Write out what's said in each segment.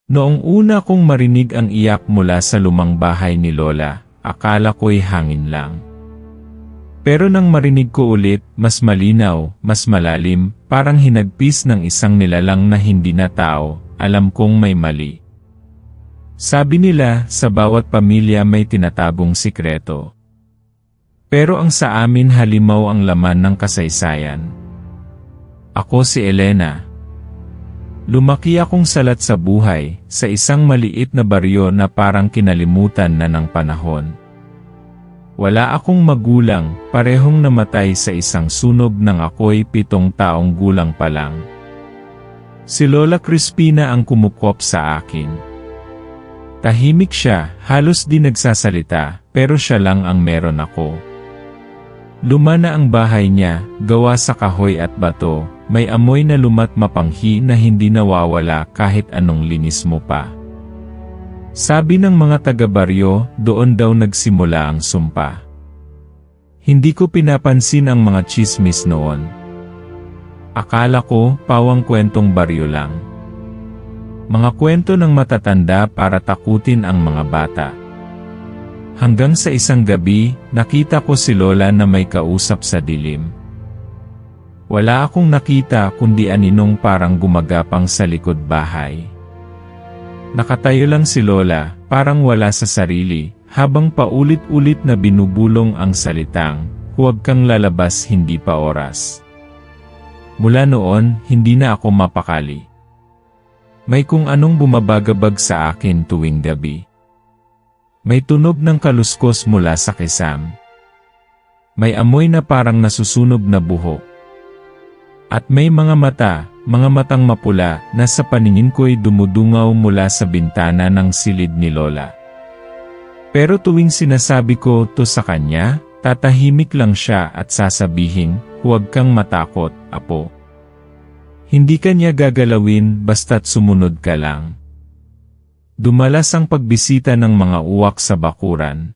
Noong una kong marinig ang iyak mula sa lumang bahay ni Lola, akala ko'y hangin lang. Pero nang marinig ko ulit, mas malinaw, mas malalim, parang hinagpis ng isang nilalang na hindi na tao, alam kong may mali. Sabi nila, sa bawat pamilya may tinatagong sikreto. Pero ang sa amin halimaw ang laman ng kasaysayan. Ako si Elena. Lumaki akong salat sa buhay, sa isang maliit na baryo na parang kinalimutan na ng panahon. Wala akong magulang, parehong namatay sa isang sunog nang ako'y 7 taong gulang pa lang. Si Lola Crispina ang kumukop sa akin. Tahimik siya, halos di nagsasalita, pero siya lang ang meron ako. Luma na ang bahay niya, gawa sa kahoy at bato, may amoy na lumat mapanghi na hindi nawawala kahit anong linis mo pa. Sabi ng mga taga-baryo, doon daw nagsimula ang sumpa. Hindi ko pinapansin ang mga tsismis noon. Akala ko, pawang kwentong baryo lang. Mga kwento ng matatanda para takutin ang mga bata. Hanggang sa isang gabi, nakita ko si Lola na may kausap sa dilim. Wala akong nakita kundi aninong parang gumagapang sa likod bahay. Nakatayo lang si Lola, parang wala sa sarili, habang paulit-ulit na binubulong ang salitang, "Huwag kang lalabas, hindi pa oras." Mula noon, hindi na ako mapakali. May kung anong bumabagabag sa akin tuwing gabi. May tunog ng kaluskos mula sa kisam. May amoy na parang nasusunog na buhok. At may mga matang mapula na sa paningin ko'y dumudungaw mula sa bintana ng silid ni Lola. Pero tuwing sinasabi ko to sa kanya, tatahimik lang siya at sasabihin, "Huwag kang matakot, apo. Hindi ka niya gagalawin basta't sumunod ka lang." Dumalas ang pagbisita ng mga uwak sa bakuran.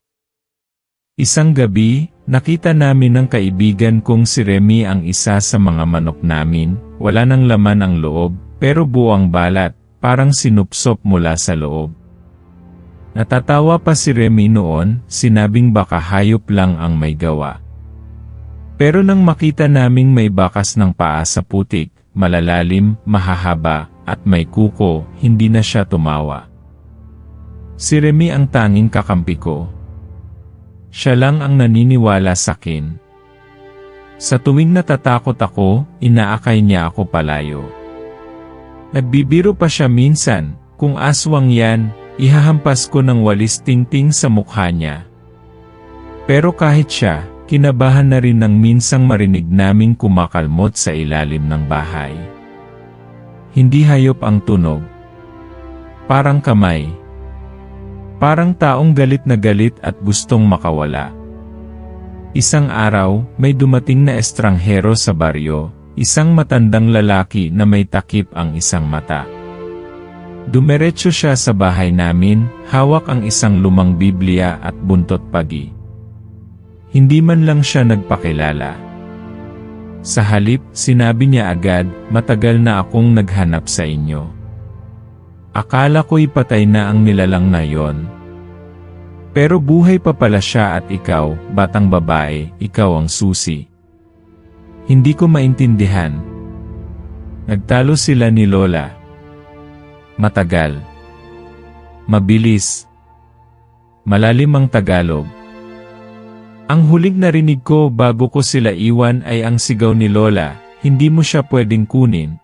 Isang gabi, nakita namin ng kaibigan kong si Remy ang isa sa mga manok namin, wala nang laman ang loob, pero buwang balat, parang sinupsop mula sa loob. Natatawa pa si Remy noon, sinabing baka hayop lang ang may gawa. Pero nang makita naming may bakas ng paa sa putik, malalalim, mahahaba, at may kuko, hindi na siya tumawa. Si Remy ang tanging kakampi ko. Siya lang ang naniniwala sakin. Sa tuwing natatakot ako, inaakay niya ako palayo. Nagbibiro pa siya minsan, kung aswang yan, ihahampas ko ng walis tingting sa mukha niya. Pero kahit siya, kinabahan na rin nang minsang marinig naming kumakalmot sa ilalim ng bahay. Hindi hayop ang tunog. Parang kamay. Parang taong galit na galit at gustong makawala. Isang araw, may dumating na estranghero sa baryo, isang matandang lalaki na may takip ang isang mata. Dumiretso siya sa bahay namin, hawak ang isang lumang Biblia at buntot pagi. Hindi man lang siya nagpakilala. Sa halip, sinabi niya agad, "Matagal na akong naghanap sa inyo." Akala ko'y patay na ang nilalang na yon. Pero buhay pa pala siya at ikaw, batang babae, ikaw ang susi. Hindi ko maintindihan. Nagtalo sila ni Lola. Matagal. Mabilis. Malalim ang Tagalog. Ang huling narinig ko bago ko sila iwan ay ang sigaw ni Lola, "Hindi mo siya pwedeng kunin.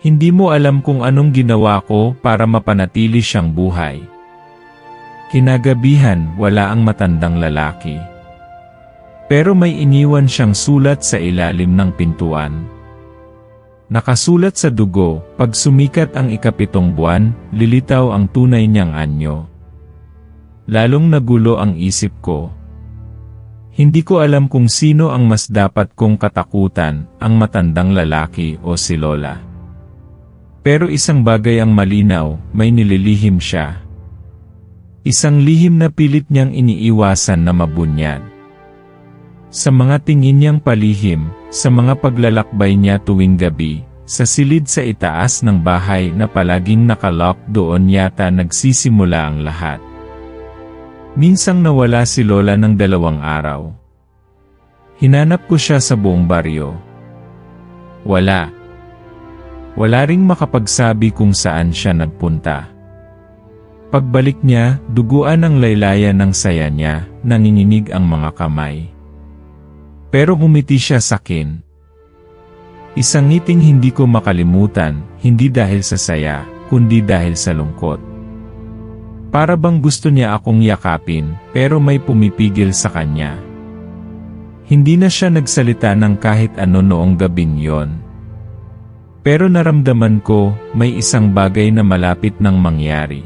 Hindi mo alam kung anong ginawa ko para mapanatili siyang buhay." Kinagabihan, wala ang matandang lalaki. Pero may iniwan siyang sulat sa ilalim ng pintuan. Nakasulat sa dugo, pag sumikat ang ika-7 buwan, lilitaw ang tunay niyang anyo. Lalong nagulo ang isip ko. Hindi ko alam kung sino ang mas dapat kong katakutan, ang matandang lalaki o si Lola. Pero isang bagay ang malinaw, may nililihim siya. Isang lihim na pilit niyang iniiwasan na mabunyag. Sa mga tingin niyang palihim, sa mga paglalakbay niya tuwing gabi, sa silid sa itaas ng bahay na palaging nakalock, doon yata nagsisimula ang lahat. Minsang nawala si Lola ng 2 araw. Hinanap ko siya sa buong baryo. Wala. Wala ring makapagsabi kung saan siya nagpunta. Pagbalik niya, duguan ang laylayan ng saya niya, nanginginig ang mga kamay. Pero humiti siya sakin. Isang ngiting hindi ko makalimutan, hindi dahil sa saya, kundi dahil sa lungkot. Para bang gusto niya akong yakapin, pero may pumipigil sa kanya. Hindi na siya nagsalita ng kahit ano noong gabing yon. Pero naramdaman ko, may isang bagay na malapit nang mangyari.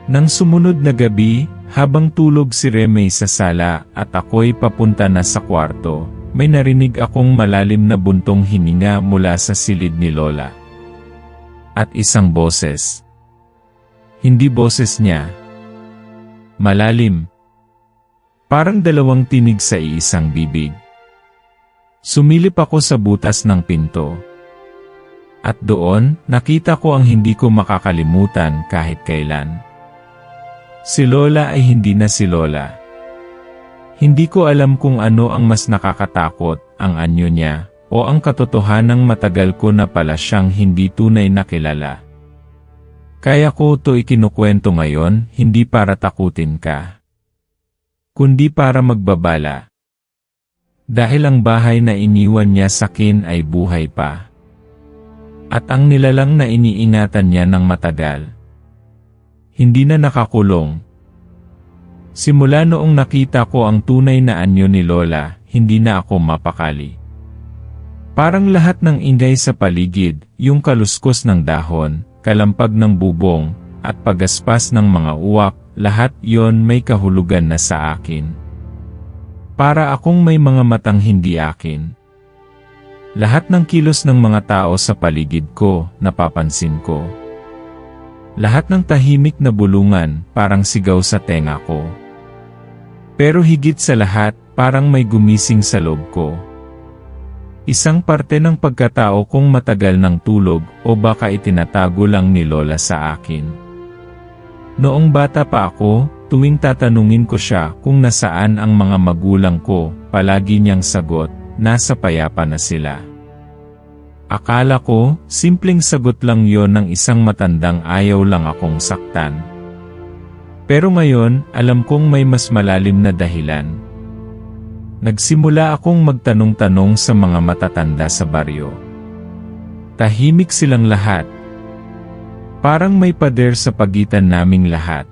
Nang sumunod na gabi, habang tulog si Remy sa sala at ako'y papunta na sa kwarto, may narinig akong malalim na buntong hininga mula sa silid ni Lola. At isang boses. Hindi boses niya. Malalim. Parang 2 tinig sa iisang bibig. Sumilip ako sa butas ng pinto. At doon, nakita ko ang hindi ko makakalimutan kahit kailan. Si Lola ay hindi na si Lola. Hindi ko alam kung ano ang mas nakakatakot, ang anyo niya, o ang katotohanang matagal ko na pala siyang hindi tunay na kilala. Kaya ko to ikinukwento ngayon, hindi para takutin ka, kundi para magbabala. Dahil ang bahay na iniwan niya sakin ay buhay pa. At ang nilalang na iniingatan niya ng matagal, hindi na nakakulong. Simula noong nakita ko ang tunay na anyo ni Lola, hindi na ako mapakali. Parang lahat ng ingay sa paligid, yung kaluskos ng dahon, kalampag ng bubong, at pagaspas ng mga uwak, lahat yon may kahulugan na sa akin. Para akong may mga matang hindi akin. Lahat ng kilos ng mga tao sa paligid ko, napapansin ko. Lahat ng tahimik na bulungan, parang sigaw sa tenga ko. Pero higit sa lahat, parang may gumising sa loob ko. Isang parte ng pagkatao kong matagal ng tulog, o baka itinatago lang ni Lola sa akin. Noong bata pa ako, tuwing tatanungin ko siya kung nasaan ang mga magulang ko, palagi niyang sagot, nasa payapa na sila. Akala ko, simpleng sagot lang yon ng isang matandang ayaw lang akong saktan. Pero ngayon, alam kong may mas malalim na dahilan. Nagsimula akong magtanong-tanong sa mga matatanda sa baryo. Tahimik silang lahat. Parang may pader sa pagitan naming lahat.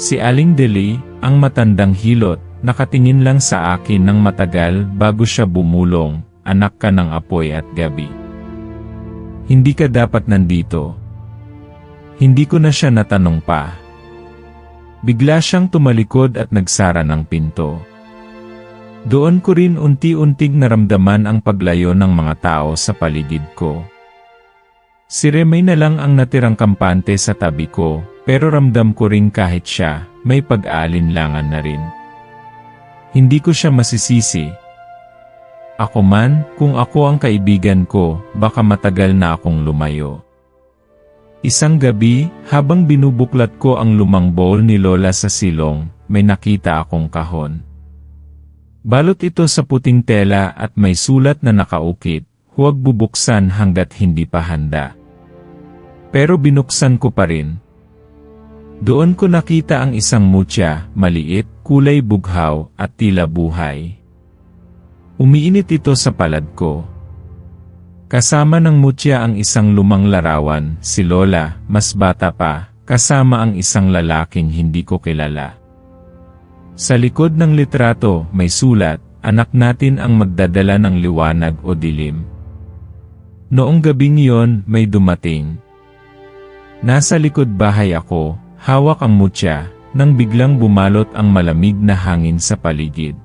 Si Aling Deli, ang matandang hilot, nakatingin lang sa akin ng matagal bago siya bumulong, anak ka ng apoy at gabi. Hindi ka dapat nandito. Hindi ko na siya natanong pa. Bigla siyang tumalikod at nagsara ng pinto. Doon ko rin unti-unting naramdaman ang paglayo ng mga tao sa paligid ko. Si Remy na lang ang natirang kampante sa tabi ko, pero ramdam ko rin kahit siya, may pag-aalinlangan na rin. Hindi ko siya masisisi. Ako man, kung ako ang kaibigan ko, baka matagal na akong lumayo. Isang gabi, habang binubuklat ko ang lumang bowl ni Lola sa silong, may nakita akong kahon. Balot ito sa puting tela at may sulat na nakaukit, huwag bubuksan hanggat hindi pa handa. Pero binuksan ko pa rin. Doon ko nakita ang isang mutya, maliit, kulay bughaw, at tila buhay. Umiinit ito sa palad ko. Kasama ng mutya ang isang lumang larawan, si Lola, mas bata pa, kasama ang isang lalaking hindi ko kilala. Sa likod ng litrato, may sulat, anak natin ang magdadala ng liwanag o dilim. Noong gabing yon, may dumating. Nasa likod bahay ako, hawak ang mutya, nang biglang bumalot ang malamig na hangin sa paligid.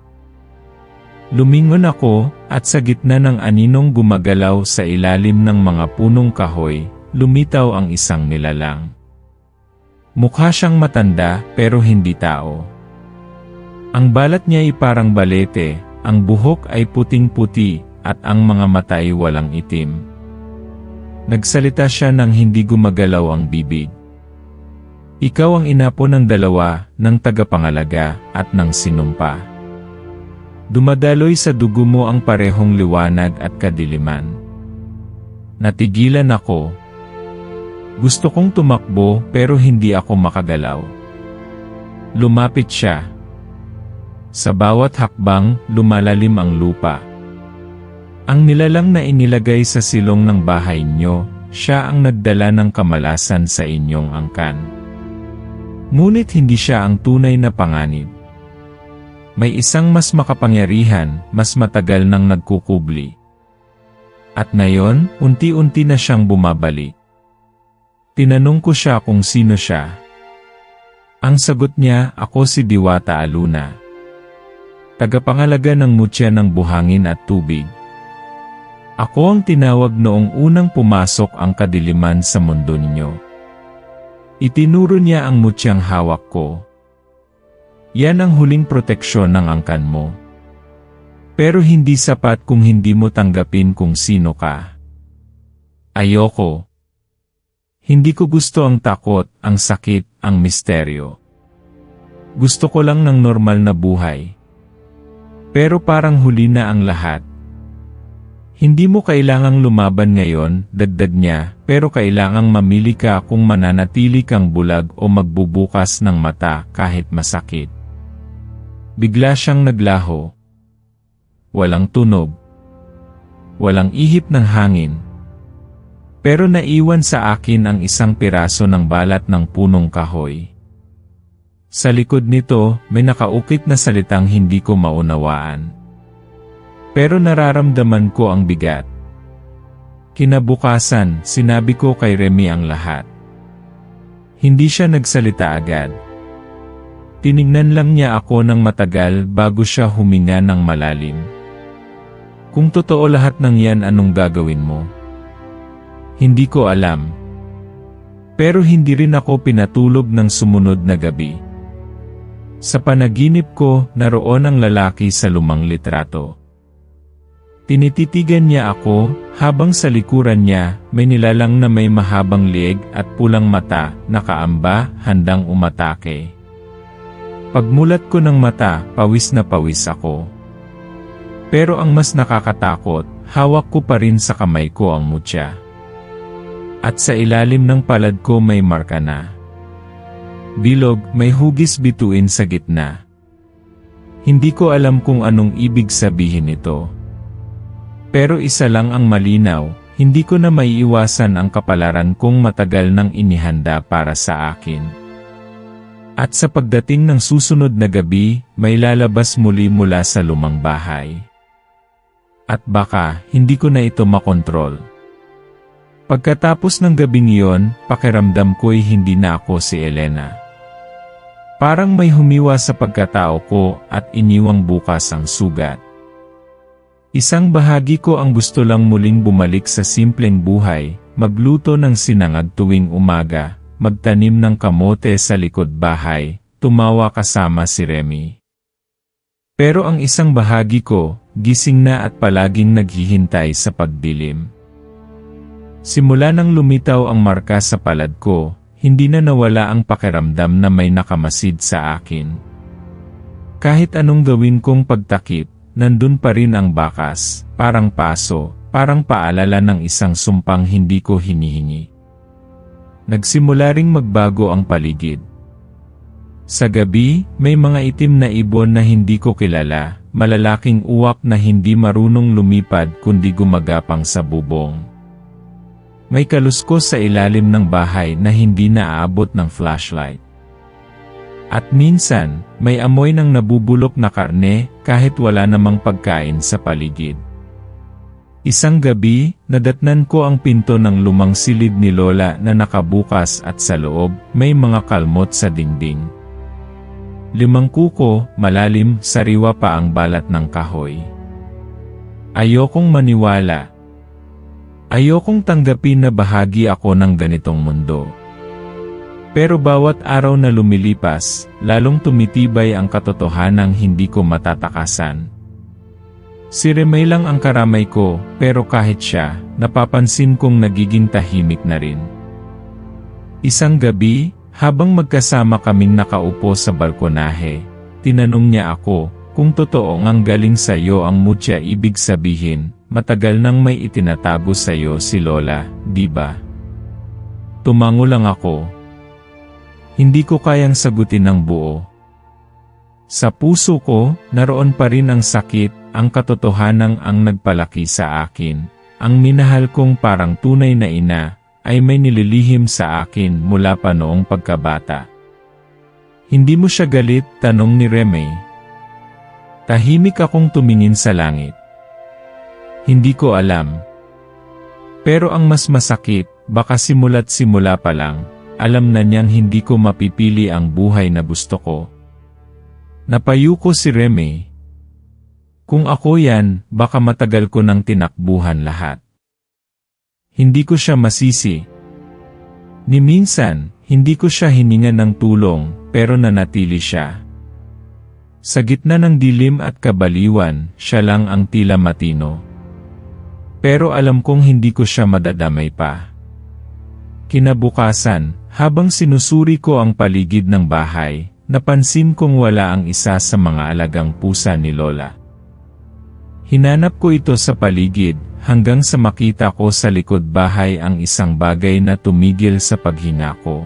Lumingon ako, at sa gitna ng aninong gumagalaw sa ilalim ng mga punong kahoy, lumitaw ang isang nilalang. Mukha siyang matanda, pero hindi tao. Ang balat niya ay parang balete, ang buhok ay puting-puti, at ang mga mata ay walang itim. Nagsalita siya nang hindi gumagalaw ang bibig. Ikaw ang ina po ng dalawa, ng tagapangalaga, at ng sinumpa. Dumadaloy sa dugo mo ang parehong liwanag at kadiliman. Natigilan ako. Gusto kong tumakbo pero hindi ako makagalaw. Lumapit siya. Sa bawat hakbang, lumalalim ang lupa. Ang nilalang na inilagay sa silong ng bahay nyo, siya ang nagdala ng kamalasan sa inyong angkan. Ngunit hindi siya ang tunay na panganib. May isang mas makapangyarihan, mas matagal nang nagkukubli. At ngayon, unti-unti na siyang bumabalik. Tinanong ko siya kung sino siya. Ang sagot niya, ako si Diwata Aluna. Tagapangalaga ng mutya ng buhangin at tubig. Ako ang tinawag noong unang pumasok ang kadiliman sa mundo ninyo. Itinuro niya ang mutyang hawak ko. Yan ang huling proteksyon ng angkan mo. Pero hindi sapat kung hindi mo tanggapin kung sino ka. Ayoko. Hindi ko gusto ang takot, ang sakit, ang misteryo. Gusto ko lang ng normal na buhay. Pero parang huli na ang lahat. Hindi mo kailangang lumaban ngayon, dagdag niya, pero kailangang mamili ka kung mananatili kang bulag o magbubukas ng mata kahit masakit. Bigla siyang naglaho. Walang tunog. Walang ihip ng hangin. Pero naiwan sa akin ang isang piraso ng balat ng punong kahoy. Sa likod nito, may nakaukit na salitang hindi ko maunawaan. Pero nararamdaman ko ang bigat. Kinabukasan, sinabi ko kay Remy ang lahat. Hindi siya nagsalita agad. Tinignan lang niya ako ng matagal bago siya huminga ng malalim. Kung totoo lahat ng yan, anong gagawin mo? Hindi ko alam. Pero hindi rin ako pinatulog ng sumunod na gabi. Sa panaginip ko, naroon ang lalaki sa lumang litrato. Tinititigan niya ako, habang sa likuran niya, may nilalang na may mahabang lieg at pulang mata, nakaamba, handang umatake. Pagmulat ko ng mata, pawis na pawis ako. Pero ang mas nakakatakot, hawak ko pa rin sa kamay ko ang mutya. At sa ilalim ng palad ko may marka na. Bilog, may hugis bituin sa gitna. Hindi ko alam kung anong ibig sabihin ito. Pero isa lang ang malinaw, hindi ko na maiiwasan ang kapalaran kong matagal nang inihanda para sa akin. At sa pagdating ng susunod na gabi, may lalabas muli mula sa lumang bahay. At baka, hindi ko na ito makontrol. Pagkatapos ng gabing iyon, pakiramdam ko'y hindi na ako si Elena. Parang may humiwa sa pagkatao ko at iniwang bukas ang sugat. Isang bahagi ko ang gusto lang muling bumalik sa simpleng buhay, magluto ng sinangag tuwing umaga, magtanim ng kamote sa likod bahay, tumawa kasama si Remy. Pero ang isang bahagi ko, gising na at palaging naghihintay sa pagdilim. Simula nang lumitaw ang marka sa palad ko, hindi na nawala ang pakiramdam na may nakamasid sa akin. Kahit anong gawin kong pagtakip, nandun pa rin ang bakas, parang paso, parang paalala ng isang sumpang hindi ko hinihingi. Nagsimula ring magbago ang paligid. Sa gabi, may mga itim na ibon na hindi ko kilala, malalaking uwak na hindi marunong lumipad kundi gumagapang sa bubong. May kaluskos sa ilalim ng bahay na hindi naaabot ng flashlight. At minsan, may amoy ng nabubulok na karne kahit wala namang pagkain sa paligid. Isang gabi, nadatnan ko ang pinto ng lumang silid ni Lola na nakabukas at sa loob, may mga kalmot sa dingding. 5 kuko, malalim, sariwa pa ang balat ng kahoy. Ayokong maniwala. Ayokong tanggapin na bahagi ako ng ganitong mundo. Pero bawat araw na lumilipas, lalong tumitibay ang katotohanang hindi ko matatakasan. Si Remay lang ang karamay ko, pero kahit siya, napapansin kong nagiging tahimik na rin. Isang gabi, habang magkasama kaming nakaupo sa balkonahe, tinanong niya ako, kung totoo ngang galing sa'yo ang mutya, ibig sabihin, matagal nang may itinatago sa'yo si Lola, di ba? Tumango lang ako. Hindi ko kayang sagutin ng buo. Sa puso ko, naroon pa rin ang sakit, ang katotohanang ang nagpalaki sa akin. Ang minahal kong parang tunay na ina, ay may nililihim sa akin mula pa noong pagkabata. Hindi mo siya galit? Tanong ni Remay. Tahimik akong tumingin sa langit. Hindi ko alam. Pero ang mas masakit, baka simula't simula pa lang, alam na niyang hindi ko mapipili ang buhay na gusto ko. Napayuko si Remay. Kung ako yan, baka matagal ko nang tinakbuhan lahat. Hindi ko siya masisi. Ni minsan, hindi ko siya hiningan ng tulong, pero nanatili siya. Sa gitna ng dilim at kabaliwan, siya lang ang tila matino. Pero alam kong hindi ko siya madadamay pa. Kinabukasan, habang sinusuri ko ang paligid ng bahay, napansin kong wala ang isa sa mga alagang pusa ni Lola. Hinanap ko ito sa paligid, hanggang sa makita ko sa likod bahay ang isang bagay na tumigil sa paghinga ko.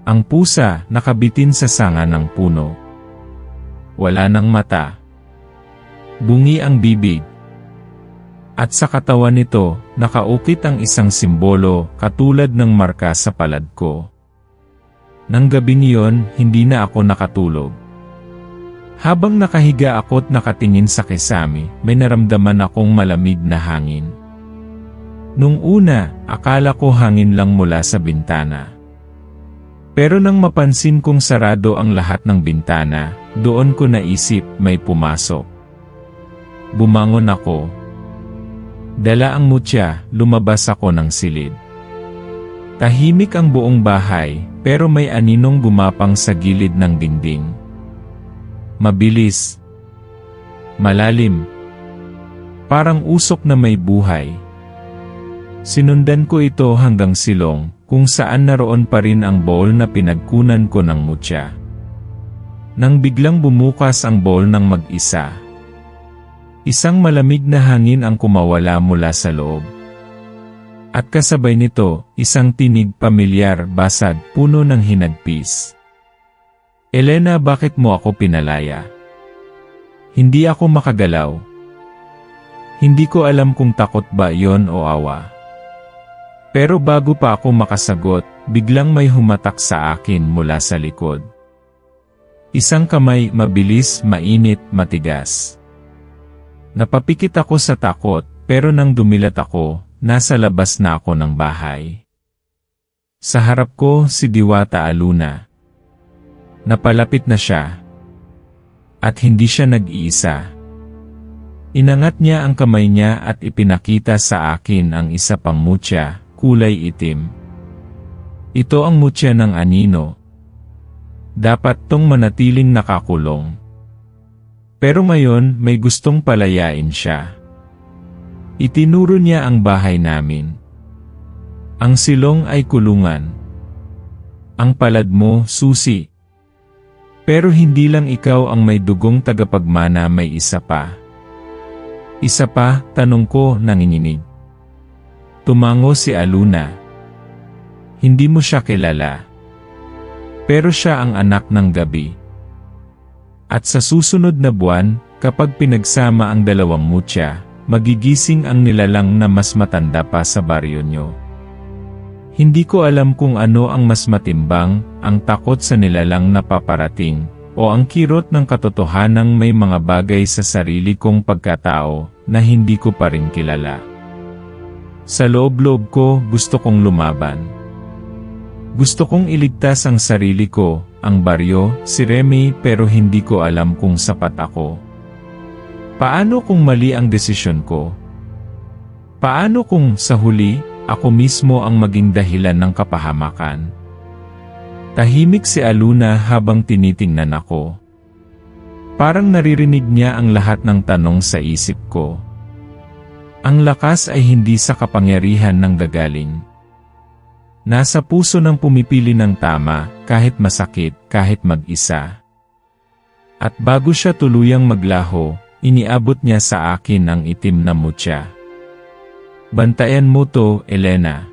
Ang pusa, nakabitin sa sanga ng puno. Wala ng mata. Bungi ang bibig. At sa katawan nito, nakaukit ang isang simbolo, katulad ng marka sa palad ko. Nang gabing iyon, hindi na ako nakatulog. Habang nakahiga ako't nakatingin sa kisame, may naramdaman akong malamig na hangin. Nung una, akala ko hangin lang mula sa bintana. Pero nang mapansin kong sarado ang lahat ng bintana, doon ko naisip may pumasok. Bumangon ako. Dala ang mutya, lumabas ako ng silid. Tahimik ang buong bahay, pero may aninong gumapang sa gilid ng dingding. Mabilis. Malalim. Parang usok na may buhay. Sinundan ko ito hanggang silong, kung saan naroon pa rin ang bowl na pinagkunan ko ng mutya. Nang biglang bumukas ang bowl ng mag-isa, isang malamig na hangin ang kumawala mula sa loob. At kasabay nito, isang tinig pamilyar, basag, puno ng hinagpis. Elena, bakit mo ako pinalaya? Hindi ako makagalaw. Hindi ko alam kung takot ba yon o awa. Pero bago pa ako makasagot, biglang may humatak sa akin mula sa likod. Isang kamay, mabilis, mainit, matigas. Napapikit ako sa takot, pero nang dumilat ako, nasa labas na ako ng bahay. Sa harap ko, si Diwata Aluna. Napalapit na siya. At hindi siya nag-iisa. Inangat niya ang kamay niya at ipinakita sa akin ang isa pang mutya, kulay itim. Ito ang mutya ng anino. Dapat tong manatiling nakakulong. Pero ngayon, may gustong palayain siya. Itinuro niya ang bahay namin. Ang silong ay kulungan. Ang palad mo, susi. Pero hindi lang ikaw ang may dugong tagapagmana, may isa pa. Isa pa, tanong ko, nanginginig. Tumango si Aluna. Hindi mo siya kilala. Pero siya ang anak ng gabi. At sa susunod na buwan, kapag pinagsama ang dalawang mutya, magigising ang nilalang na mas matanda pa sa baryo nyo. Hindi ko alam kung ano ang mas matimbang, ang takot sa nilalang na paparating, o ang kirot ng katotohanang may mga bagay sa sarili kong pagkatao na hindi ko pa rin kilala. Sa loob-loob ko, gusto kong lumaban. Gusto kong iligtas ang sarili ko, ang baryo, si Remy, pero hindi ko alam kung sapat ako. Paano kung mali ang desisyon ko? Paano kung, sa huli, ako mismo ang maging dahilan ng kapahamakan? Tahimik si Aluna habang tinitingnan ako. Parang naririnig niya ang lahat ng tanong sa isip ko. Ang lakas ay hindi sa kapangyarihan ng gagaling. Nasa puso ng pumipili ng tama, kahit masakit, kahit mag-isa. At bago siya tuluyang maglaho, iniabot niya sa akin ang itim na mutya. Bantayan mo to, Elena.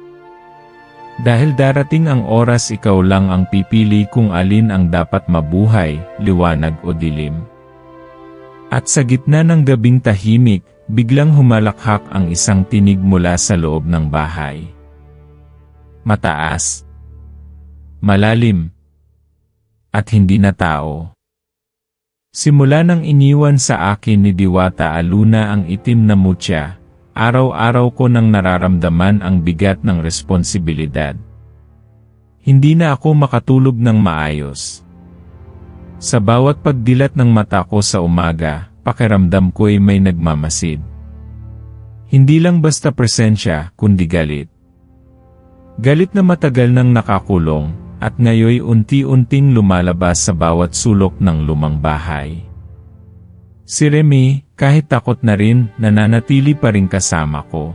Dahil darating ang oras ikaw lang ang pipili kung alin ang dapat mabuhay, liwanag o dilim. At sa gitna ng gabing tahimik, biglang humalakhak ang isang tinig mula sa loob ng bahay. Mataas, malalim, at hindi na tao. Simula nang iniwan sa akin ni Diwata Aluna ang itim na mutya, araw-araw ko nang nararamdaman ang bigat ng responsibilidad. Hindi na ako makatulog ng maayos. Sa bawat pagdilat ng mata ko sa umaga, pakiramdam ko'y may nagmamasid. Hindi lang basta presensya, kundi galit. Galit na matagal nang nakakulong, at ngayoy unti-unting lumalabas sa bawat sulok ng lumang bahay. Si Remy, kahit takot na rin, nananatili pa rin kasama ko.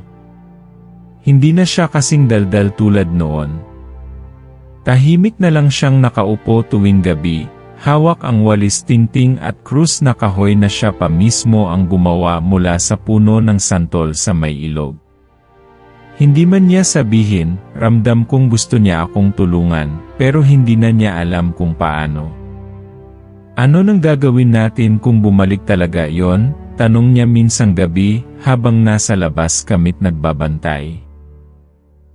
Hindi na siya kasing daldal tulad noon. Tahimik na lang siyang nakaupo tuwing gabi, hawak ang walis tingting at krus na kahoy na siya pa mismo ang gumawa mula sa puno ng santol sa may ilog. Hindi man niya sabihin, ramdam kong gusto niya akong tulungan, pero hindi na niya alam kung paano. Ano nang gagawin natin kung bumalik talaga yon? Tanong niya minsang gabi, habang nasa labas kamit nagbabantay.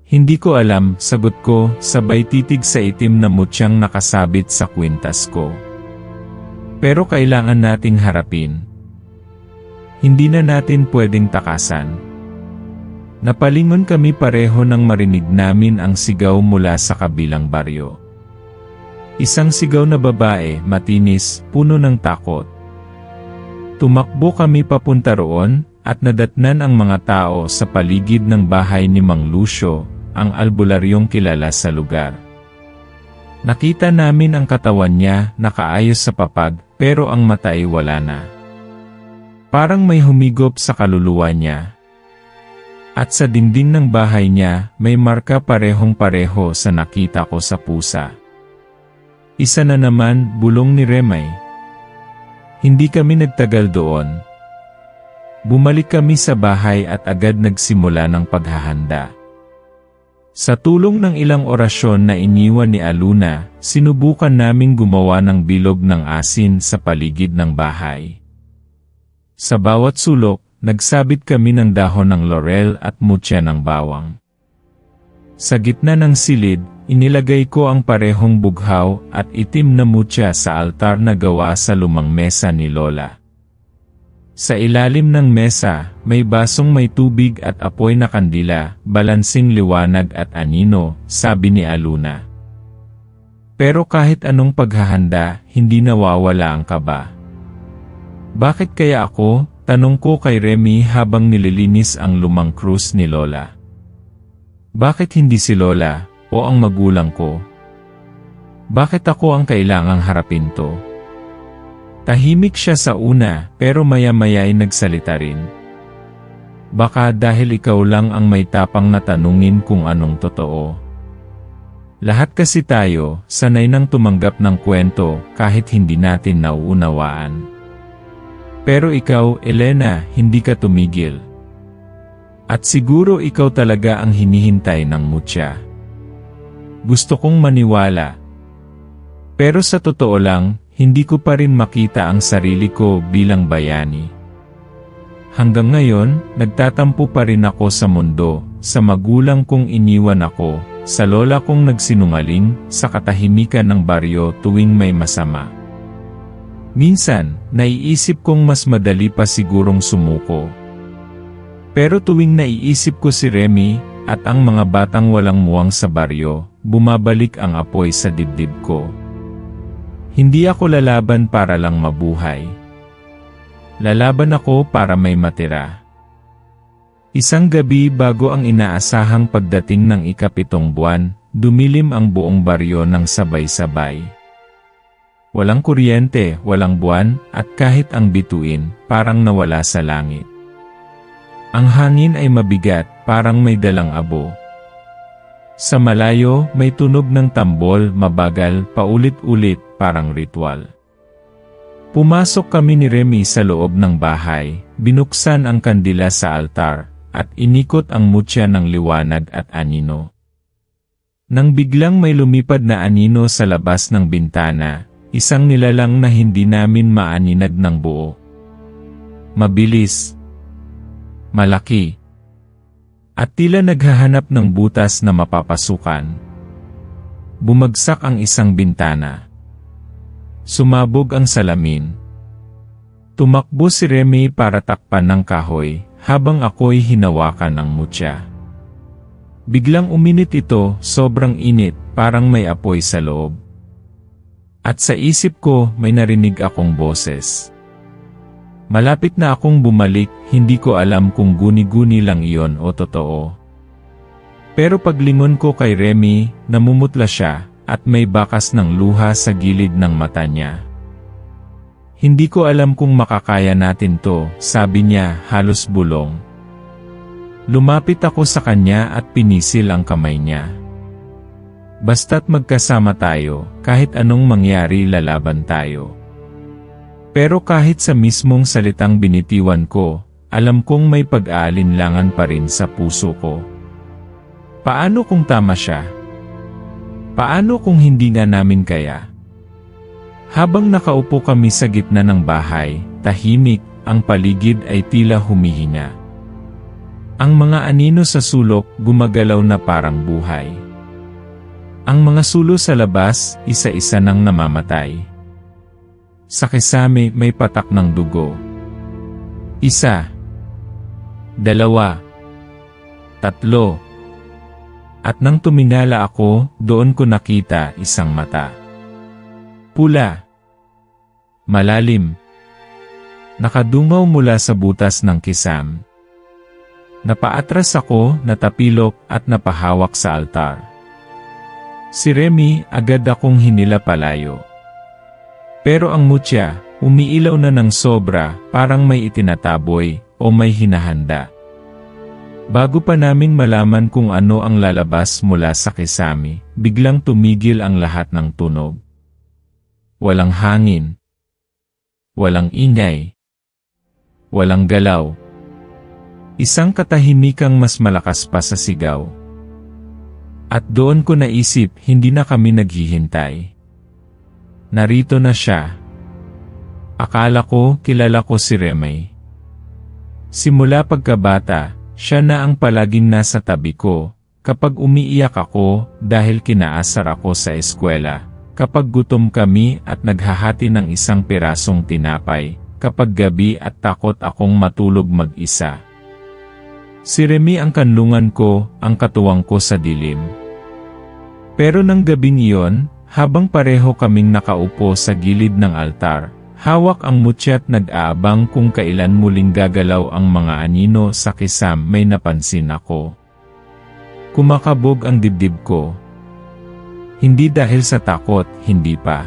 Hindi ko alam, sagot ko, sabay titig sa itim na mutyang nakasabit sa kwintas ko. Pero kailangan nating harapin. Hindi na natin pwedeng takasan. Napalingon kami pareho nang marinig namin ang sigaw mula sa kabilang baryo. Isang sigaw na babae, matinis, puno ng takot. Tumakbo kami papunta roon, at nadatnan ang mga tao sa paligid ng bahay ni Mang Lucio, ang albularyong kilala sa lugar. Nakita namin ang katawan niya, nakaayos sa papag, pero ang mata ay wala na. Parang may humigop sa kaluluwa niya. At sa dingding ng bahay niya, may marka parehong-pareho sa nakita ko sa pusa. Isa na naman, bulong ni Remay. Hindi kami nagtagal doon. Bumalik kami sa bahay at agad nagsimula ng paghahanda. Sa tulong ng ilang orasyon na iniwan ni Aluna, sinubukan naming gumawa ng bilog ng asin sa paligid ng bahay. Sa bawat sulok, nagsabit kami ng dahon ng laurel at mutya ng bawang. Sa gitna ng silid, inilagay ko ang parehong bughaw at itim na mutya sa altar na gawa sa lumang mesa ni Lola. Sa ilalim ng mesa, may basong may tubig at apoy na kandila, balansing liwanag at anino, sabi ni Aluna. Pero kahit anong paghahanda, hindi nawawala ang kaba. Bakit kaya ako? Tanong ko kay Remy habang nililinis ang lumang krus ni Lola. Bakit hindi si Lola, o ang magulang ko? Bakit ako ang kailangang harapin to? Tahimik siya sa una, pero maya-maya ay nagsalita rin. Baka dahil ikaw lang ang may tapang na tanungin kung anong totoo. Lahat kasi tayo, sanay nang tumanggap ng kwento kahit hindi natin nauunawaan. Pero ikaw, Elena, hindi ka tumigil. At siguro ikaw talaga ang hinihintay ng mutya. Gusto kong maniwala. Pero sa totoo lang, hindi ko pa rin makita ang sarili ko bilang bayani. Hanggang ngayon, nagtatampo pa rin ako sa mundo, sa magulang kong iniwan ako, sa lola kong nagsinungaling, sa katahimikan ng baryo tuwing may masama. Minsan, naiisip kong mas madali pa sigurong sumuko. Pero tuwing naiisip ko si Remy, at ang mga batang walang muwang sa baryo, bumabalik ang apoy sa dibdib ko. Hindi ako lalaban para lang mabuhay. Lalaban ako para may matira. Isang gabi bago ang inaasahang pagdating ng ika-7 buwan, dumilim ang buong baryo ng sabay-sabay. Walang kuryente, walang buwan, at kahit ang bituin, parang nawala sa langit. Ang hangin ay mabigat, parang may dalang abo. Sa malayo, may tunog ng tambol, mabagal, paulit-ulit, parang ritual. Pumasok kami ni Remy sa loob ng bahay, binuksan ang kandila sa altar, at inikot ang mutya ng liwanag at anino. Nang biglang may lumipad na anino sa labas ng bintana, isang nilalang na hindi namin maaninag ng buo. Mabilis, malaki, at tila naghahanap ng butas na mapapasukan. Bumagsak ang isang bintana. Sumabog ang salamin. Tumakbo si Remy para takpan ng kahoy, habang ako'y hinawakan ng mutya. Biglang uminit ito, sobrang init, parang may apoy sa loob. At sa isip ko, may narinig akong boses. Malapit na akong bumalik, hindi ko alam kung guni-guni lang iyon o totoo. Pero paglingon ko kay Remy, namumutla siya, at may bakas ng luha sa gilid ng mata niya. Hindi ko alam kung makakaya natin to, sabi niya, halos bulong. Lumapit ako sa kanya at pinisil ang kamay niya. Basta't magkasama tayo, kahit anong mangyari lalaban tayo. Pero kahit sa mismong salitang binitiwan ko, alam kong may pag-aalinlangan pa rin sa puso ko. Paano kung tama siya? Paano kung hindi nga namin kaya? Habang nakaupo kami sa gitna ng bahay, tahimik, ang paligid ay tila humihinga. Ang mga anino sa sulok gumagalaw na parang buhay. Ang mga sulo sa labas, isa-isa nang namamatay. Sa kisame may patak ng dugo. 1, 2, 3. At nang tuminala ako, doon ko nakita isang mata. Pula. Malalim. Nakadungaw mula sa butas ng kisam. Napaatras ako, natapilok, at napahawak sa altar. Si Remy, agad akong hinila palayo. Pero ang mutya, umiilaw na ng sobra, parang may itinataboy, o may hinahanda. Bago pa naming malaman kung ano ang lalabas mula sa kisame, biglang tumigil ang lahat ng tunog. Walang hangin. Walang ingay. Walang galaw. Isang katahimikang mas malakas pa sa sigaw. At doon ko naisip, hindi na kami naghihintay. Narito na siya. Akala ko, kilala ko si Remy. Simula pagkabata, siya na ang palaging nasa tabi ko, kapag umiiyak ako dahil kinaasar ako sa eskwela, kapag gutom kami at naghahati ng isang pirasong tinapay, kapag gabi at takot akong matulog mag-isa. Si Remy ang kanlungan ko, ang katuwang ko sa dilim. Pero nang gabing iyon, habang pareho kaming nakaupo sa gilid ng altar, hawak ang mutya at nag-aabang kung kailan muling gagalaw ang mga anino sa kisam, may napansin ako. Kumakabog ang dibdib ko. Hindi dahil sa takot, hindi pa.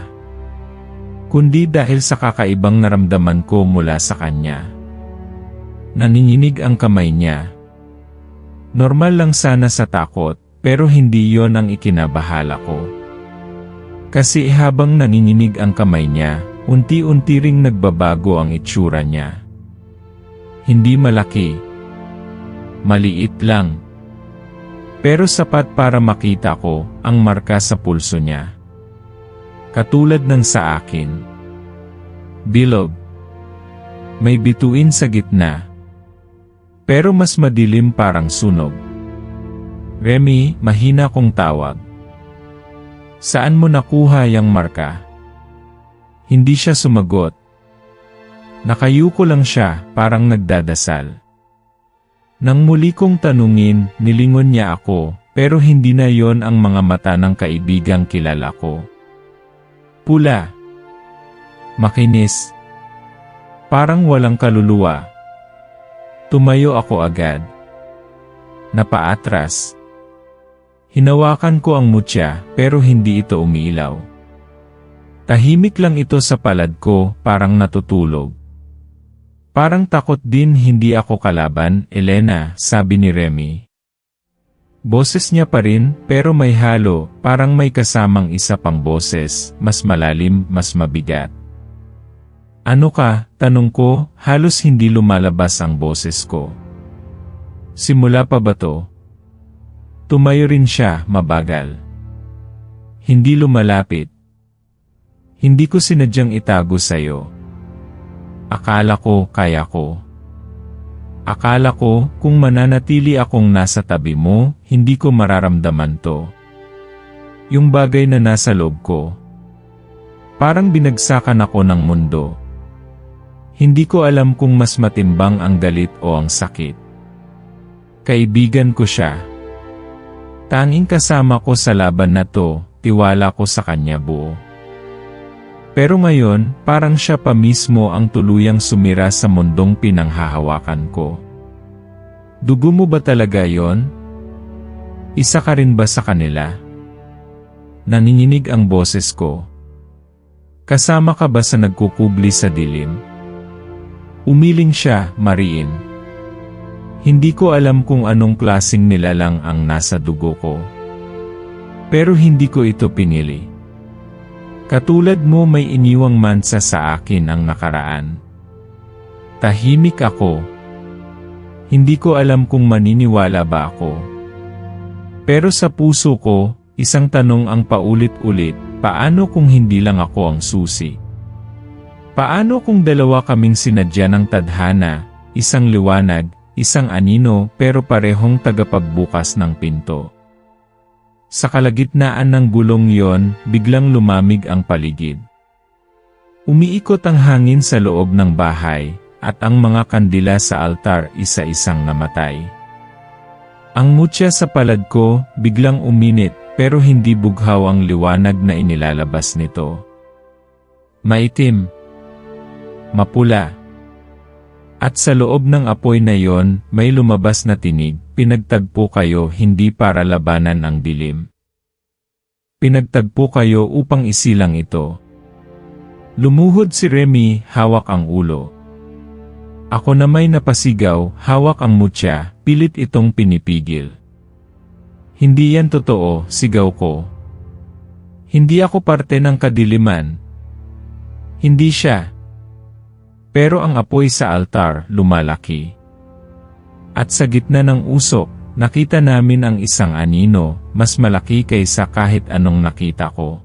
Kundi dahil sa kakaibang naramdaman ko mula sa kanya. Naninginig ang kamay niya. Normal lang sana sa takot, pero hindi yon ang ikinabahala ko. Kasi habang nanginginig ang kamay niya, unti-unti ring nagbabago ang itsura niya. Hindi malaki. Maliit lang. Pero sapat para makita ko ang marka sa pulso niya. Katulad ng sa akin. Bilog. May bituin sa gitna. Pero mas madilim, parang sunog. Remy, mahina kong tawag. Saan mo nakuha yang marka? Hindi siya sumagot. Nakayuko lang siya, parang nagdadasal. Nang muli kong tanungin, nilingon niya ako, pero hindi na yon ang mga mata ng kaibigang kilala ko. Pula. Makinis. Parang walang kaluluwa. Tumayo ako agad. Napaatras. Hinawakan ko ang mutya, pero hindi ito umiilaw. Tahimik lang ito sa palad ko, parang natutulog. Parang takot din hindi ako kalaban, Elena, sabi ni Remy. Boses niya pa rin, pero may halo, parang may kasamang isa pang boses, mas malalim, mas mabigat. Ano ka? Tanong ko, halos hindi lumalabas ang boses ko. Simula pa ba to? Tumayo rin siya, mabagal. Hindi lumalapit. Hindi ko sinadyang itago sa'yo. Akala ko, kaya ko. Akala ko, kung mananatili akong nasa tabi mo, hindi ko mararamdaman to. Yung bagay na nasa loob ko. Parang binagsakan ako ng mundo. Hindi ko alam kung mas matimbang ang galit o ang sakit. Kaibigan ko siya. Tanging kasama ko sa laban na to, tiwala ko sa kanya buo. Pero ngayon, parang siya pa mismo ang tuluyang sumira sa mundong pinanghahawakan ko. Dugo mo ba talaga yon? Isa ka rin ba sa kanila? Nanginginig ang boses ko. Kasama ka ba sa nagkukubli sa dilim? Umiling siya, mariin. Hindi ko alam kung anong klaseng nilalang ang nasa dugo ko. Pero hindi ko ito pinili. Katulad mo may iniwang mansa sa akin ang nakaraan. Tahimik ako. Hindi ko alam kung maniniwala ba ako. Pero sa puso ko, isang tanong ang paulit-ulit, paano kung hindi lang ako ang susi? Paano kung dalawa kaming sinadya ng tadhana, isang liwanag, isang anino pero parehong tagapagbukas ng pinto? Sa kalagitnaan ng gulong yon, biglang lumamig ang paligid. Umiikot ang hangin sa loob ng bahay, at ang mga kandila sa altar isa-isang namatay. Ang mutya sa palad ko, biglang uminit, pero hindi bughaw ang liwanag na inilalabas nito. Maitim. Mapula. At sa loob ng apoy na yon, may lumabas na tinig, pinagtagpo kayo hindi para labanan ang dilim. Pinagtagpo kayo upang isilang ito. Lumuhod si Remy, hawak ang ulo. Ako na may napasigaw, hawak ang mutya, pilit itong pinipigil. Hindi yan totoo, sigaw ko. Hindi ako parte ng kadiliman. Hindi siya. Pero ang apoy sa altar, lumalaki. At sa gitna ng usok, nakita namin ang isang anino, mas malaki kaysa kahit anong nakita ko.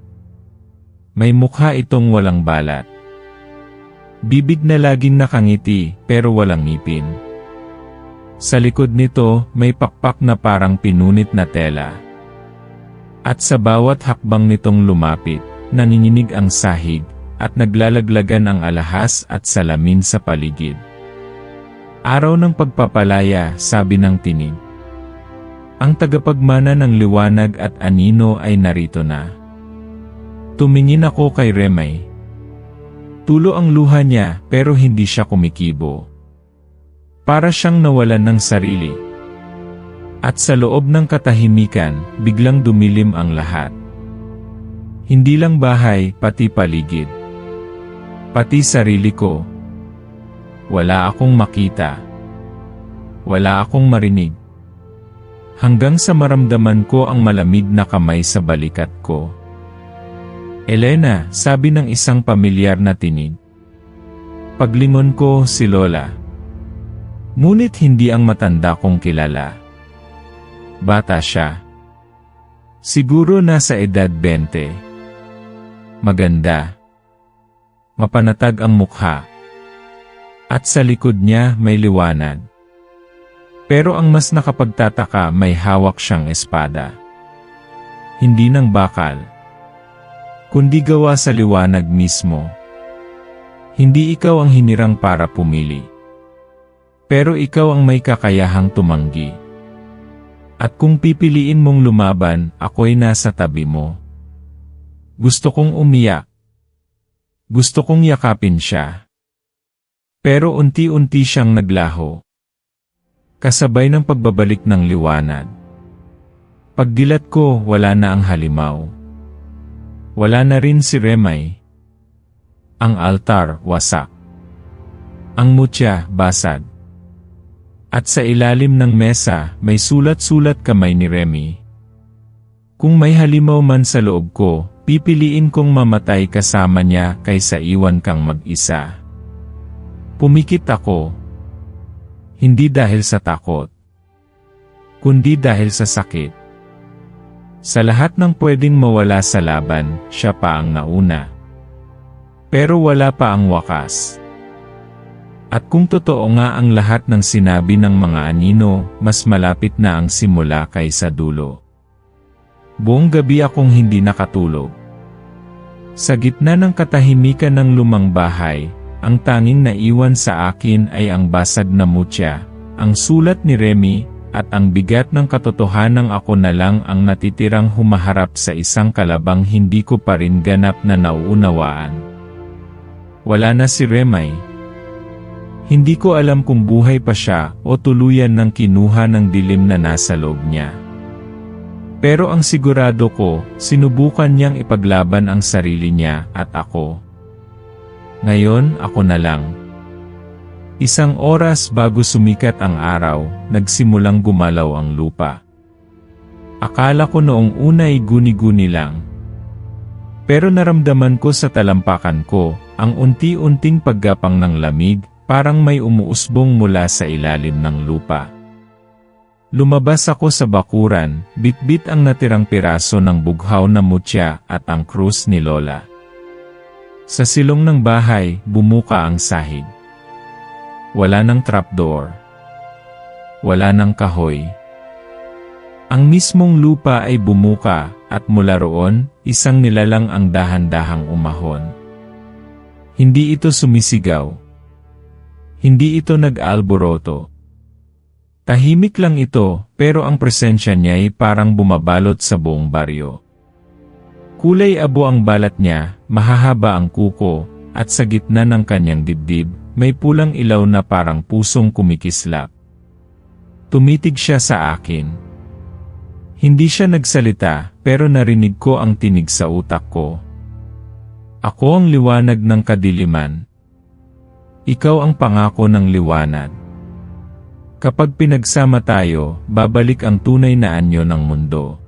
May mukha itong walang balat. Bibig na laging nakangiti, pero walang ngipin. Sa likod nito, may pakpak na parang pinunit na tela. At sa bawat hakbang nitong lumapit, nanginginig ang sahig, at naglalaglagan ang alahas at salamin sa paligid. Araw ng pagpapalaya, sabi ng tinig. Ang tagapagmana ng liwanag at anino ay narito na. Tumingin ako kay Remy. Tulo ang luha niya pero hindi siya kumikibo. Para siyang nawalan ng sarili. At sa loob ng katahimikan, biglang dumilim ang lahat. Hindi lang bahay, pati paligid. Pati sarili ko. Wala akong makita. Wala akong marinig. Hanggang sa maramdaman ko ang malamig na kamay sa balikat ko. Elena, sabi ng isang pamilyar na tinig. Paglingon ko, si Lola. Ngunit hindi ang matanda kong kilala. Bata siya. Siguro nasa edad 20. Maganda. Mapanatag ang mukha. At sa likod niya may liwanag. Pero ang mas nakapagtataka, may hawak siyang espada. Hindi ng bakal, kundi gawa sa liwanag mismo. Hindi ikaw ang hinirang para pumili. Pero ikaw ang may kakayahang tumanggi. At kung pipiliin mong lumaban, ako'y nasa tabi mo. Gusto kong umiyak. Gusto kong yakapin siya. Pero unti-unti siyang naglaho. Kasabay ng pagbabalik ng liwanag. Pagdilat ko, wala na ang halimaw. Wala na rin si Remy. Ang altar, wasak. Ang mutya, basag. At sa ilalim ng mesa, may sulat-sulat kamay ni Remy. Kung may halimaw man sa loob ko, pipiliin kong mamatay kasama niya kaysa iwan kang mag-isa. Pumikit ako. Hindi dahil sa takot, kundi dahil sa sakit. Sa lahat ng pwedeng mawala sa laban, siya pa ang nauna. Pero wala pa ang wakas. At kung totoo nga ang lahat ng sinabi ng mga anino, mas malapit na ang simula kaysa dulo. Buong gabi akong hindi nakatulog. Sa gitna ng katahimikan ng lumang bahay, ang tanging naiwan sa akin ay ang basag na mutya, ang sulat ni Remy, at ang bigat ng katotohanang ako na lang ang natitirang humaharap sa isang kalabang hindi ko pa rin ganap na nauunawaan. Wala na si Remy. Hindi ko alam kung buhay pa siya o tuluyan ng kinuha ng dilim na nasa loob niya. Pero ang sigurado ko, sinubukan niyang ipaglaban ang sarili niya at ako. Ngayon, ako na lang. Isang oras bago sumikat ang araw, nagsimulang gumalaw ang lupa. Akala ko noong una ay guni-guni lang. Pero naramdaman ko sa talampakan ko, ang unti-unting paggapang ng lamig, parang may umuusbong mula sa ilalim ng lupa. Lumabas ako sa bakuran, bitbit ang natirang piraso ng bughaw na mutya at ang krus ni Lola. Sa silong ng bahay, bumuka ang sahig. Wala ng trapdoor. Wala ng kahoy. Ang mismong lupa ay bumuka, at mula roon, isang nilalang ang dahan-dahang umahon. Hindi ito sumisigaw. Hindi ito nag-alboroto. Tahimik lang ito, pero ang presensya niya ay parang bumabalot sa buong baryo. Kulay abo ang balat niya, mahahaba ang kuko, at sa gitna ng kanyang dibdib, may pulang ilaw na parang pusong kumikislap. Tumitig siya sa akin. Hindi siya nagsalita, pero narinig ko ang tinig sa utak ko. Ako ang liwanag ng kadiliman. Ikaw ang pangako ng liwanag. Kapag pinagsama tayo, babalik ang tunay na anyo ng mundo.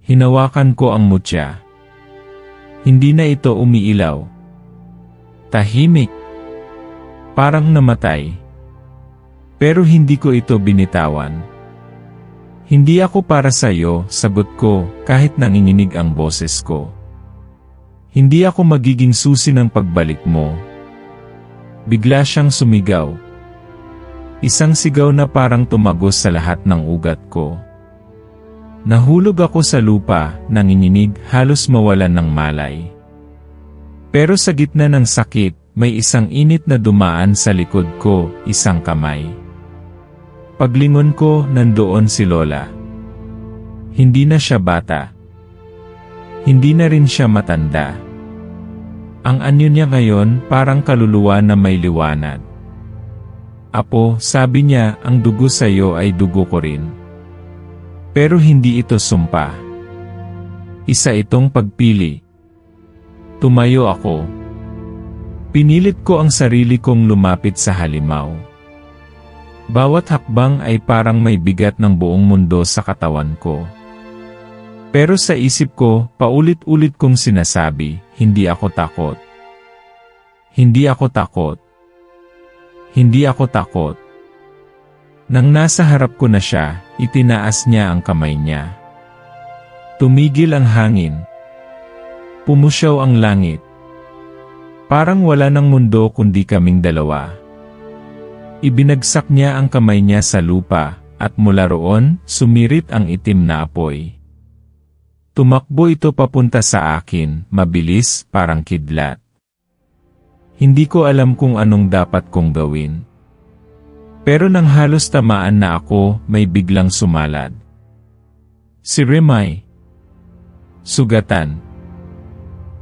Hinawakan ko ang mutya. Hindi na ito umiilaw. Tahimik. Parang namatay. Pero hindi ko ito binitawan. Hindi ako para sa iyo, sagot ko, kahit nanginginig ang boses ko. Hindi ako magiging susi ng pagbalik mo. Bigla siyang sumigaw. Isang sigaw na parang tumagos sa lahat ng ugat ko. Nahulog ako sa lupa, nanginginig, halos mawalan ng malay. Pero sa gitna ng sakit, may isang init na dumaan sa likod ko, isang kamay. Paglingon ko, nandoon si Lola. Hindi na siya bata. Hindi na rin siya matanda. Ang anyo niya ngayon parang kaluluwa na may liwanag. Apo, sabi niya, ang dugo sa iyo ay dugo ko rin. Pero hindi ito sumpa. Isa itong pagpili. Tumayo ako. Pinilit ko ang sarili kong lumapit sa halimaw. Bawat hakbang ay parang may bigat ng buong mundo sa katawan ko. Pero sa isip ko, paulit-ulit kong sinasabi, hindi ako takot. Hindi ako takot. Hindi ako takot. Nang nasa harap ko na siya, itinaas niya ang kamay niya. Tumigil ang hangin. Pumusyaw ang langit. Parang wala ng mundo kundi kaming dalawa. Ibinagsak niya ang kamay niya sa lupa, at mula roon, sumirit ang itim na apoy. Tumakbo ito papunta sa akin, mabilis, parang kidlat. Hindi ko alam kung anong dapat kong gawin. Pero nang halos tamaan na ako, may biglang sumalad. Si Remy. Sugatan.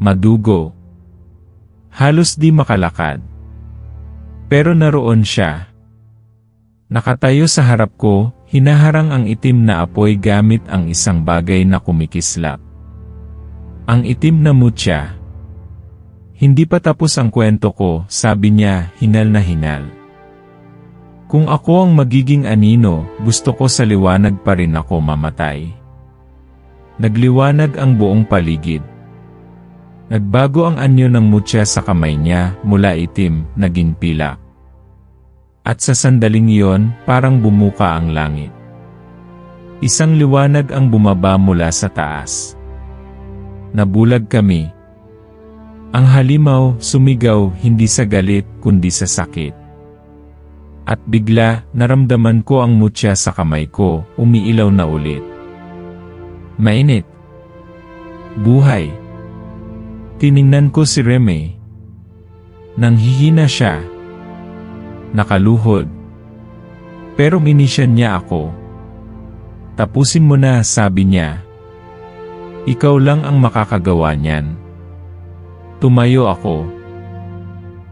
Madugo. Halos di makalakad. Pero naroon siya. Nakatayo sa harap ko, hinaharang ang itim na apoy gamit ang isang bagay na kumikislap. Ang itim na mutya. Hindi pa tapos ang kwento ko, sabi niya, hinal na hinal. Kung ako ang magiging anino, gusto ko sa liwanag pa rin ako mamatay. Nagliwanag ang buong paligid. Nagbago ang anyo ng mutya sa kamay niya, mula itim, naging pilak. At sa sandaling iyon, parang bumuka ang langit. Isang liwanag ang bumaba mula sa taas. Nabulag kami. Ang halimaw, sumigaw, hindi sa galit, kundi sa sakit. At bigla, naramdaman ko ang mutya sa kamay ko, umiilaw na ulit. Mainit. Buhay. Tiningnan ko si Remy. Nanghihina siya. Nakaluhod. Pero minisyan niya ako. Tapusin mo na, sabi niya. Ikaw lang ang makakagawa niyan. Tumayo ako.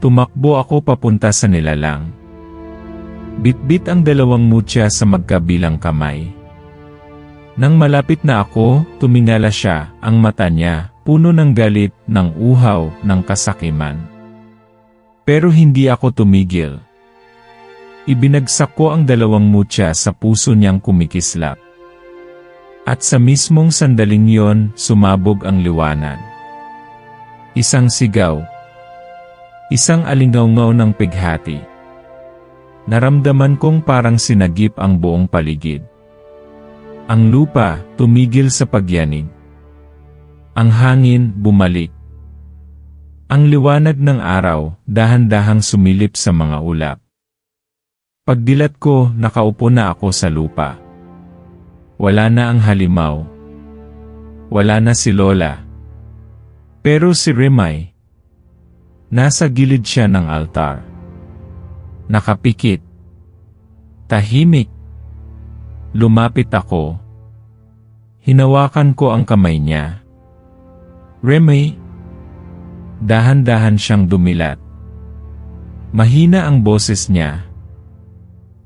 Tumakbo ako papunta sa nilalang. Bitbit ang dalawang mutya sa magkabilang kamay. Nang malapit na ako, tumingala siya, ang mata niya, puno ng galit, ng uhaw, ng kasakiman. Pero hindi ako tumigil. Ibinagsak ko ang dalawang mutya sa puso niyang kumikislap. At sa mismong sandaling yon, sumabog ang liwanag. Isang sigaw. Isang alingawngaw ng pighati. Naramdaman kong parang sinagip ang buong paligid. Ang lupa, tumigil sa pagyanig. Ang hangin, bumalik. Ang liwanag ng araw, dahan-dahang sumilip sa mga ulap. Pagdilat ko, nakaupo na ako sa lupa. Wala na ang halimaw. Wala na si Lola. Pero si Remy, nasa gilid siya ng altar. Nakapikit. Tahimik. Lumapit ako. Hinawakan ko ang kamay niya. Remy. Dahan-dahan siyang dumilat. Mahina ang boses niya.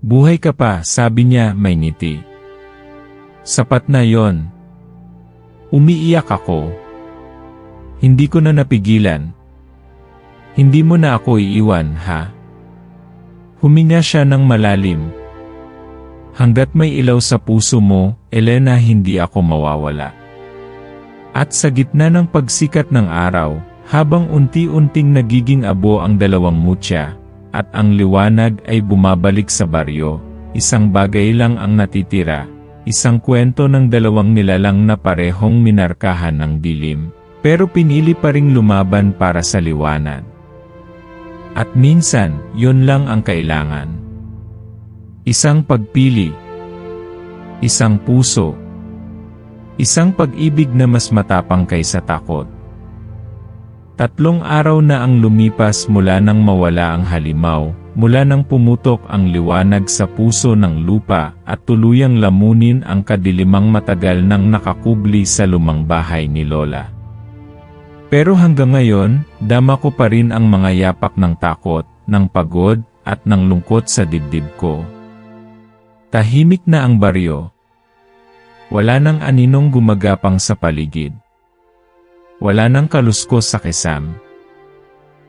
Buhay ka pa, sabi niya, may ngiti. Sapat na yon. Umiiyak ako. Hindi ko na napigilan. Hindi mo na ako iiwan, ha? Huminga siya ng malalim. Hanggat may ilaw sa puso mo, Elena, hindi ako mawawala. At sa gitna ng pagsikat ng araw, habang unti-unting nagiging abo ang dalawang mutya, at ang liwanag ay bumabalik sa baryo, isang bagay lang ang natitira, isang kwento ng dalawang nilalang na parehong minarkahan ng dilim, pero pinili pa ring lumaban para sa liwanag. At minsan, yun lang ang kailangan. Isang pagpili. Isang puso. Isang pag-ibig na mas matapang kaysa takot. 3 araw na ang lumipas mula nang mawala ang halimaw, mula nang pumutok ang liwanag sa puso ng lupa at tuluyang lamunin ang kadilimang matagal nang nakakubli sa lumang bahay ni Lola. Pero hanggang ngayon, dama ko pa rin ang mga yapak ng takot, ng pagod, at ng lungkot sa dibdib ko. Tahimik na ang baryo. Wala nang aninong gumagapang sa paligid. Wala nang kaluskos sa kisam.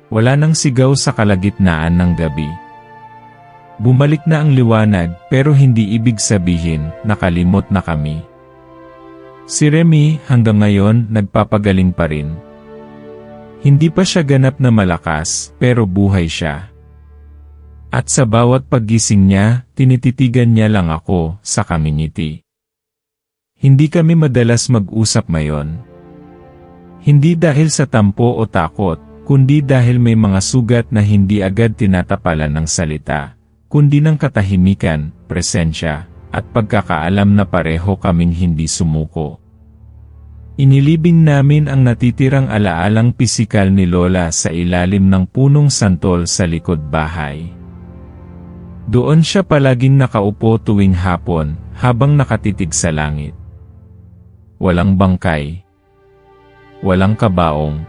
Wala nang sigaw sa kalagitnaan ng gabi. Bumalik na ang liwanag, pero hindi ibig sabihin, nakalimot na kami. Si Remy, hanggang ngayon, nagpapagaling pa rin. Hindi pa siya ganap na malakas, pero buhay siya. At sa bawat paggising niya, tinititigan niya lang ako, sa ngiti. Hindi kami madalas mag-usap ngayon. Hindi dahil sa tampo o takot, kundi dahil may mga sugat na hindi agad tinatapalan ng salita, kundi ng katahimikan, presensya, at pagkakaalam na pareho kaming hindi sumuko. Inilibing namin ang natitirang alaalang pisikal ni Lola sa ilalim ng punong santol sa likod bahay. Doon siya palaging nakaupo tuwing hapon, habang nakatitig sa langit. Walang bangkay. Walang kabaong.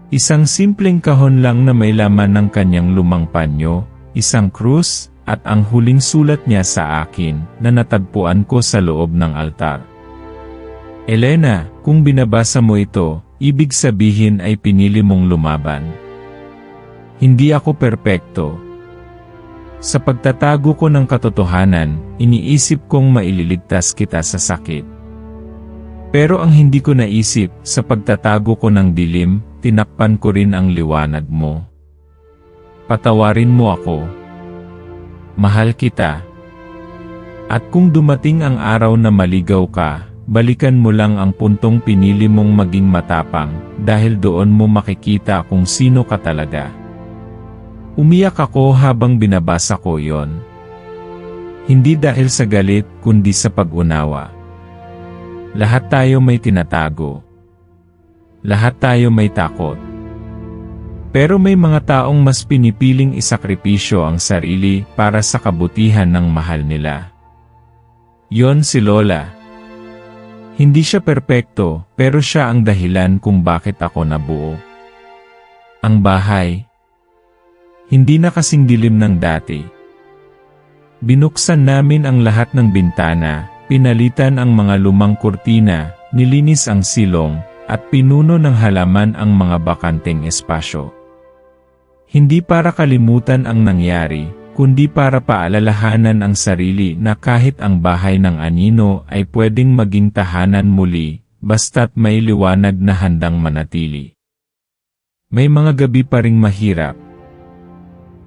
Isang simpleng kahon lang na may laman ng kanyang lumang panyo, isang krus, at ang huling sulat niya sa akin na natagpuan ko sa loob ng altar. Elena, kung binabasa mo ito, ibig sabihin ay pinili mong lumaban. Hindi ako perpekto. Sa pagtatago ko ng katotohanan, iniisip kong maililigtas kita sa sakit. Pero ang hindi ko naisip, sa pagtatago ko ng dilim, tinakpan ko rin ang liwanag mo. Patawarin mo ako. Mahal kita. At kung dumating ang araw na maligaw ka, balikan mo lang ang puntong pinili mong maging matapang, dahil doon mo makikita kung sino ka talaga. Umiyak ako habang binabasa ko yon. Hindi dahil sa galit, kundi sa pag-unawa. Lahat tayo may tinatago. Lahat tayo may takot. Pero may mga taong mas pinipiling isakripisyo ang sarili para sa kabutihan ng mahal nila. Yon si Lola. Hindi siya perpekto, pero siya ang dahilan kung bakit ako nabuo. Ang bahay. Hindi na kasing dilim ng dati. Binuksan namin ang lahat ng bintana, pinalitan ang mga lumang kurtina, nilinis ang silong, at pinuno ng halaman ang mga bakanteng espasyo. Hindi para kalimutan ang nangyari, kundi para paalalahanan ang sarili na kahit ang bahay ng anino ay pwedeng maging tahanan muli, basta't may liwanag na handang manatili. May mga gabi pa ring mahirap.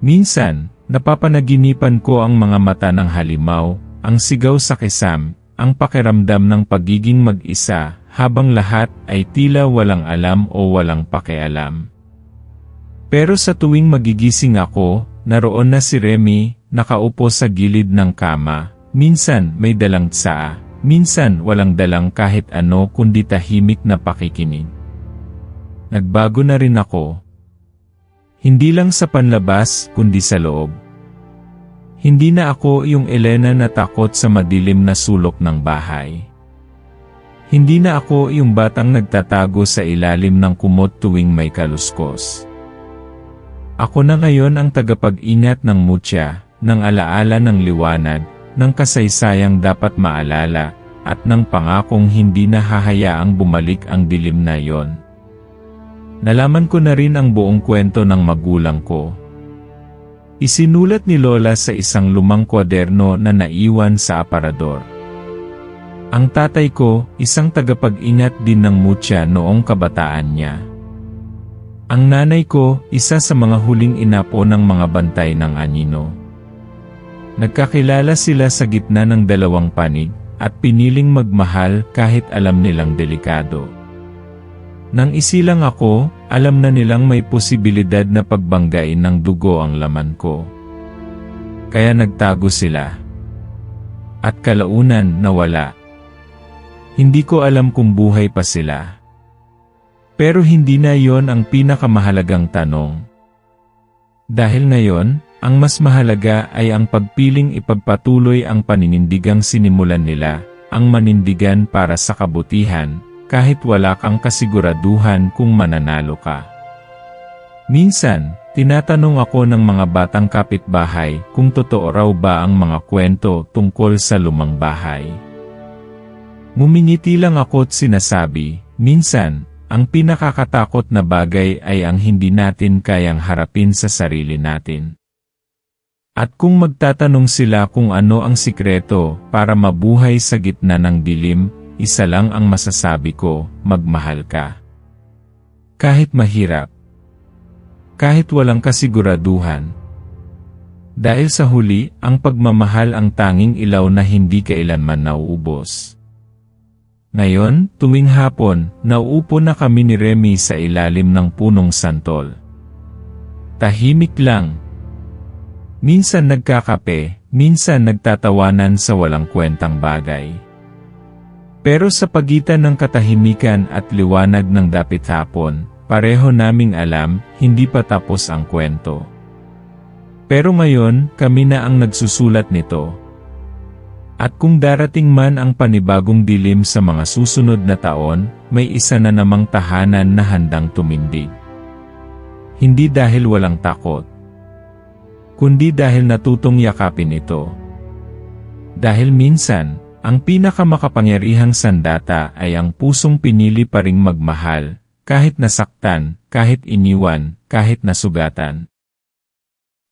Minsan, napapanaginipan ko ang mga mata ng halimaw, ang sigaw sa kisam, ang pakiramdam ng pagiging mag-isa, habang lahat ay tila walang alam o walang pakialam. Pero sa tuwing magigising ako, naroon na si Remy, nakaupo sa gilid ng kama, minsan may dalang tsaa, minsan walang dalang kahit ano kundi tahimik na pakikinig. Nagbago na rin ako. Hindi lang sa panlabas, kundi sa loob. Hindi na ako yung Elena na takot sa madilim na sulok ng bahay. Hindi na ako yung batang nagtatago sa ilalim ng kumot tuwing may kaluskos. Ako na ngayon ang tagapag-ingat ng mutya, ng alaala ng liwanag, ng kasaysayang dapat maalala, at ng pangakong hindi na hahayaang bumalik ang dilim na yon. Nalaman ko na rin ang buong kwento ng magulang ko. Isinulat ni Lola sa isang lumang kwaderno na naiwan sa aparador. Ang tatay ko, isang tagapag-ingat din ng mutya noong kabataan niya. Ang nanay ko, isa sa mga huling inapo ng mga bantay ng anino. Nagkakilala sila sa gitna ng dalawang panig, at piniling magmahal kahit alam nilang delikado. Nang isilang ako, alam na nilang may posibilidad na pagbanggain ng dugo ang laman ko. Kaya nagtago sila. At kalaunan nawala. Hindi ko alam kung buhay pa sila. Pero hindi na yon ang pinakamahalagang tanong. Dahil ngayon, ang mas mahalaga ay ang pagpiling ipagpatuloy ang paninindigang sinimulan nila, ang manindigan para sa kabutihan, kahit wala kang kasiguraduhan kung mananalo ka. Minsan, tinatanong ako ng mga batang kapitbahay kung totoo raw ba ang mga kwento tungkol sa lumang bahay. Ngumingiti lang ako't sinasabi, minsan, ang pinakakatakot na bagay ay ang hindi natin kayang harapin sa sarili natin. At kung magtatanong sila kung ano ang sikreto para mabuhay sa gitna ng dilim, isa lang ang masasabi ko, magmahal ka. Kahit mahirap. Kahit walang kasiguraduhan. Dahil sa huli, ang pagmamahal ang tanging ilaw na hindi kailanman nauubos. Ngayon, tuwing hapon, nauupo na kami ni Remy sa ilalim ng punong santol. Tahimik lang. Minsan nagkakape, minsan nagtatawanan sa walang kwentang bagay. Pero sa pagitan ng katahimikan at liwanag ng dapit hapon, pareho naming alam, hindi pa tapos ang kwento. Pero ngayon, kami na ang nagsusulat nito. At kung darating man ang panibagong dilim sa mga susunod na taon, may isa na namang tahanan na handang tumindig. Hindi dahil walang takot, kundi dahil natutong yakapin ito. Dahil minsan, ang pinakamakapangyarihang sandata ay ang pusong pinili pa ring magmahal, kahit nasaktan, kahit iniwan, kahit nasugatan.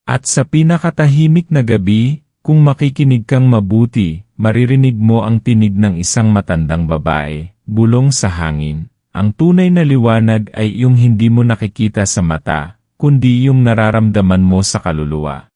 At sa pinakatahimik na gabi, kung makikinig kang mabuti, maririnig mo ang tinig ng isang matandang babae, bulong sa hangin. Ang tunay na liwanag ay yung hindi mo nakikita sa mata, kundi yung nararamdaman mo sa kaluluwa.